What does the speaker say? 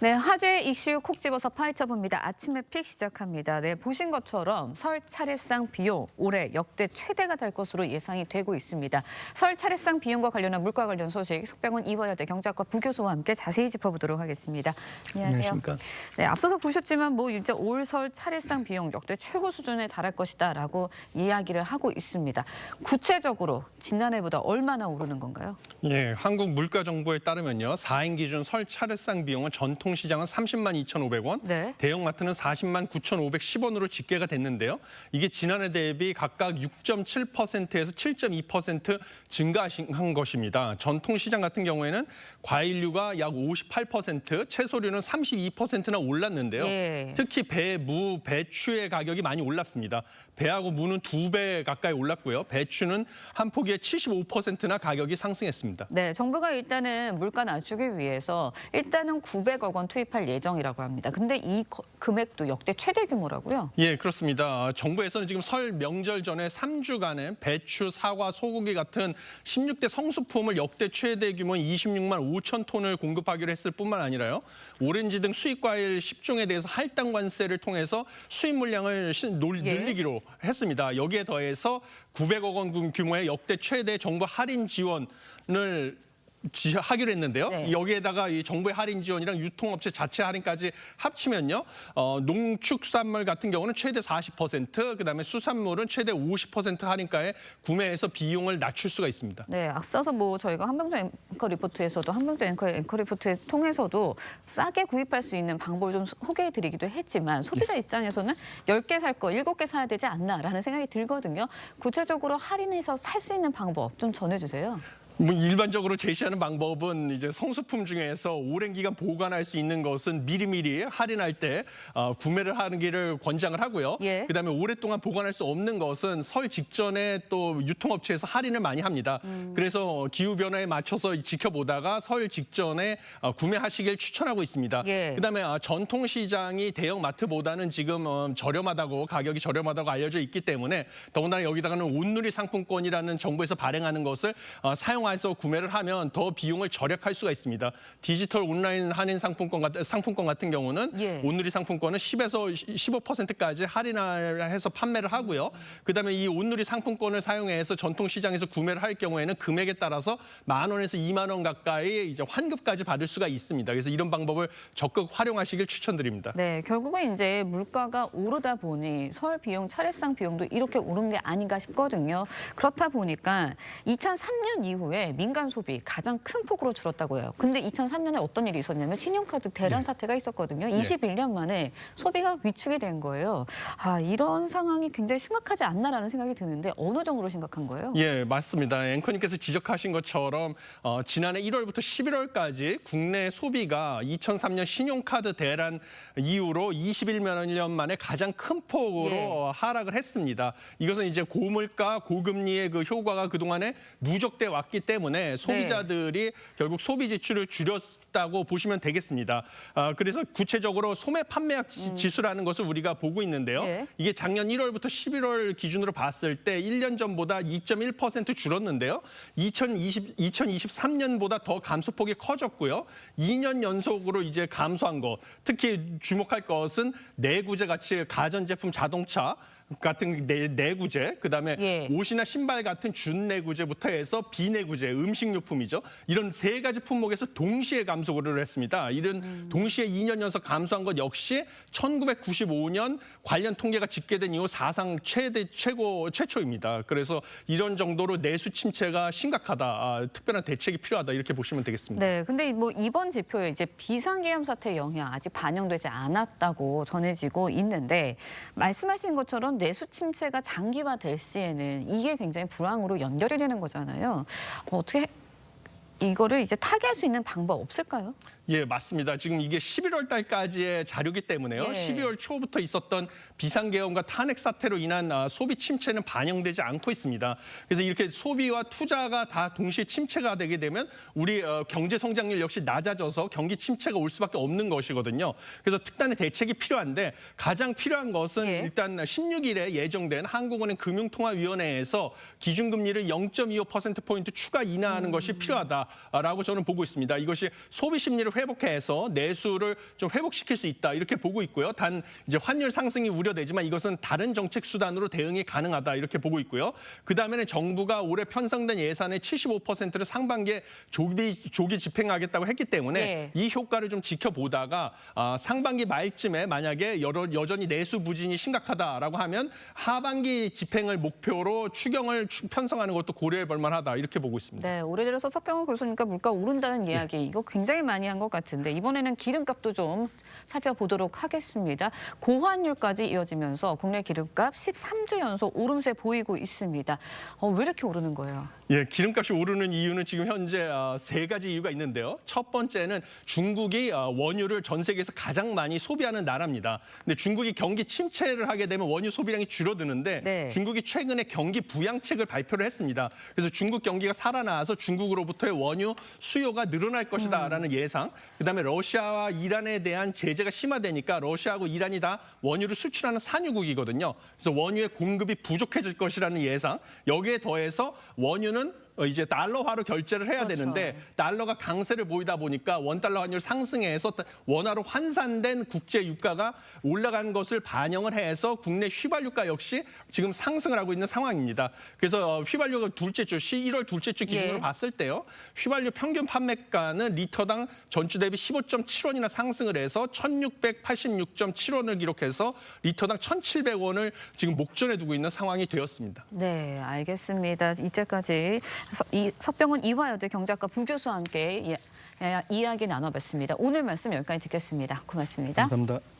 네, 화제 이슈 콕 집어서 파헤쳐봅니다. 아침에 픽 시작합니다. 네, 보신 것처럼 설 차례상 비용 올해 역대 최대가 될 것으로 예상이 되고 있습니다. 설 차례상 비용과 관련한 물가 관련 소식 석병훈 이화여대 경제학과 부교수와 함께 자세히 짚어보도록 하겠습니다. 안녕하세요. 안녕하십니까. 네, 앞서서 보셨지만 이제 올 설 차례상 비용 역대 최고 수준에 달할 것이다라고 이야기를 하고 있습니다. 구체적으로 지난해보다 얼마나 오르는 건가요? 예, 한국물가정보에 따르면요. 4인 기준 설 차례상 비용은 전통시장은 30만 2,500원, 네. 대형마트는 40만 9,510원으로 집계가 됐는데요. 이게 지난해 대비 각각 6.7%에서 7.2% 증가한 것입니다. 전통시장 같은 경우에는 과일류가 약 58%, 채소류는 32%나 올랐는데요. 예. 특히 배, 무, 배추의 가격이 많이 올랐습니다. 배하고 무는 2배 가까이 올랐고요. 배추는 한 포기에 75%나 가격이 상승했습니다. 네, 정부가 일단은 물가 낮추기 위해서 일단은 900억 원 투입할 예정이라고 합니다. 근데 이 금액도 역대 최대 규모라고요? 예, 그렇습니다. 정부에서는 지금 설 명절 전에 3주간에 배추, 사과, 소고기 같은 16대 성수품을 역대 최대 규모 26만 5천 톤을 공급하기로 했을 뿐만 아니라요. 오렌지 등 수입과일 10종에 대해서 할당 관세를 통해서 수입 물량을 늘리기로 했습니다. 여기에 더해서 900억 원 규모의 역대 최대 정부 할인 지원을 하기로 했는데요. 네. 여기에다가 이 정부의 할인 지원이랑 유통업체 자체 할인까지 합치면요. 농축산물 같은 경우는 최대 40%, 그다음에 수산물은 최대 50% 할인가에 구매해서 비용을 낮출 수가 있습니다. 네, 앞서서 저희가 한병조 앵커 리포트에서도 한병조 앵커 리포트 통해서도 싸게 구입할 수 있는 방법을 좀 소개해드리기도 했지만 소비자 입장에서는 10개 살 거 7개 사야 되지 않나라는 생각이 들거든요. 구체적으로 할인해서 살 수 있는 방법 좀 전해주세요. 일반적으로 제시하는 방법은 이제 성수품 중에서 오랜 기간 보관할 수 있는 것은 미리미리 할인할 때 구매를 하는 길을 권장을 하고요. 예. 그다음에 오랫동안 보관할 수 없는 것은 설 직전에 또 유통업체에서 할인을 많이 합니다. 그래서 기후 변화에 맞춰서 지켜보다가 설 직전에 구매하시길 추천하고 있습니다. 예. 그다음에 전통시장이 대형 마트보다는 지금 저렴하다고 가격이 저렴하다고 알려져 있기 때문에 더군다나 여기다가는 온누리 상품권이라는 정부에서 발행하는 것을 사용해서 구매를 하면 더 비용을 절약할 수가 있습니다. 디지털 온라인 할인 상품권 같은 경우는 예. 온누리 상품권은 10에서 15%까지 할인을 해서 판매를 하고요. 그다음에 이 온누리 상품권을 사용해서 전통시장에서 구매를 할 경우에는 금액에 따라서 10,000원에서 20,000원 가까이 이제 환급까지 받을 수가 있습니다. 그래서 이런 방법을 적극 활용하시길 추천드립니다. 네, 결국은 이제 물가가 오르다 보니 설 비용, 차례상 비용도 이렇게 오른 게 아닌가 싶거든요. 그렇다 보니까 2003년 이후에 민간 소비 가장 큰 폭으로 줄었다고 해요. 근데 2003년에 어떤 일이 있었냐면 신용카드 대란 사태가 있었거든요. 21년 만에 소비가 위축이 된 거예요. 이런 상황이 굉장히 심각하지 않나라는 생각이 드는데 어느 정도로 심각한 거예요? 예, 맞습니다. 앵커님께서 지적하신 것처럼 지난해 1월부터 11월까지 국내 소비가 2003년 신용카드 대란 이후로 21년 만에 가장 큰 폭으로 하락을 했습니다. 이것은 이제 고물가, 고금리의 그 효과가 그동안에 누적돼 왔기 때문에 소비자들이 결국 소비 지출을 줄였다고 보시면 되겠습니다. 그래서 구체적으로 소매 판매액 지수라는 것을 우리가 보고 있는데요. 예. 이게 작년 1월부터 11월 기준으로 봤을 때 1년 전보다 2.1% 줄었는데요. 2023년보다 더 감소폭이 커졌고요. 2년 연속으로 이제 감소한 것, 특히 주목할 것은 내구재 가치, 가전제품, 자동차 같은 내구재, 그다음에 옷이나 신발 같은 준내구재부터 해서 비내구재, 음식료품이죠. 이런 세 가지 품목에서 동시에 감소를 했습니다. 이런 동시에 2년 연속 감소한 것 역시 1995년 관련 통계가 집계된 이후 사상 최초입니다. 그래서 이런 정도로 내수 침체가 심각하다, 특별한 대책이 필요하다 이렇게 보시면 되겠습니다. 네, 근데 이번 지표에 이제 비상계엄 사태 영향 아직 반영되지 않았다고 전해지고 있는데 말씀하신 것처럼 내수 침체가 장기화될 시에는 이게 굉장히 불황으로 연결이 되는 거잖아요. 어떻게 이거를 이제 타개할 수 있는 방법 없을까요? 예, 맞습니다. 지금 이게 11월 달까지의 자료기 때문에요. 12월 초부터 있었던 비상계엄과 탄핵 사태로 인한 소비 침체는 반영되지 않고 있습니다. 그래서 이렇게 소비와 투자가 다 동시에 침체가 되게 되면 우리 경제 성장률 역시 낮아져서 경기 침체가 올 수밖에 없는 것이거든요. 그래서 특단의 대책이 필요한데 가장 필요한 것은 일단 16일에 예정된 한국은행 금융통화위원회에서 기준금리를 0.25%포인트 추가 인하하는 것이 필요하다라고 저는 보고 있습니다. 이것이 소비 심리를 회복해서 내수를 좀 회복시킬 수 있다 이렇게 보고 있고요. 단 이제 환율 상승이 우려되지만 이것은 다른 정책 수단으로 대응이 가능하다 이렇게 보고 있고요. 그 다음에는 정부가 올해 편성된 예산의 75%를 상반기에 조기 집행하겠다고 했기 때문에 이 효과를 좀 지켜보다가 상반기 말쯤에 만약에 여전히 내수 부진이 심각하다라고 하면 하반기 집행을 목표로 추경을 편성하는 것도 고려해 볼 만하다 이렇게 보고 있습니다. 네, 올해 들어서 서평을 골소니까 물가 오른다는 이야기 이거 굉장히 많이 한 것 같은데 이번에는 기름값도 좀 살펴보도록 하겠습니다. 고환율까지 이어지면서 국내 기름값 13주 연속 오름세 보이고 있습니다. 왜 이렇게 오르는 거예요? 예, 기름값이 오르는 이유는 지금 현재 세 가지 이유가 있는데요. 첫 번째는 중국이 원유를 전 세계에서 가장 많이 소비하는 나라입니다. 근데 중국이 경기 침체를 하게 되면 원유 소비량이 줄어드는데 중국이 최근에 경기 부양책을 발표를 했습니다. 그래서 중국 경기가 살아나서 중국으로부터의 원유 수요가 늘어날 것이다라는 예상. 그다음에 러시아와 이란에 대한 제재가 심화되니까 러시아하고 이란이 다 원유를 수출하는 산유국이거든요. 그래서 원유의 공급이 부족해질 것이라는 예상. 여기에 더해서 원유는 이제 달러화로 결제를 해야 되는데 달러가 강세를 보이다 보니까 원달러 환율 상승해서 원화로 환산된 국제 유가가 올라간 것을 반영을 해서 국내 휘발유가 역시 지금 상승을 하고 있는 상황입니다. 그래서 휘발유가 둘째 주 1월 둘째 주 기준으로 봤을 때요. 휘발유 평균 판매가는 리터당 전주 대비 15.7원이나 상승을 해서 1,686.7원을 기록해서 리터당 1,700원을 지금 목전에 두고 있는 상황이 되었습니다. 네, 알겠습니다. 이제까지 이 서병훈 이화여대 경제학과 부교수와 함께 이야기 나눠봤습니다. 오늘 말씀 여기까지 듣겠습니다. 고맙습니다. 감사합니다.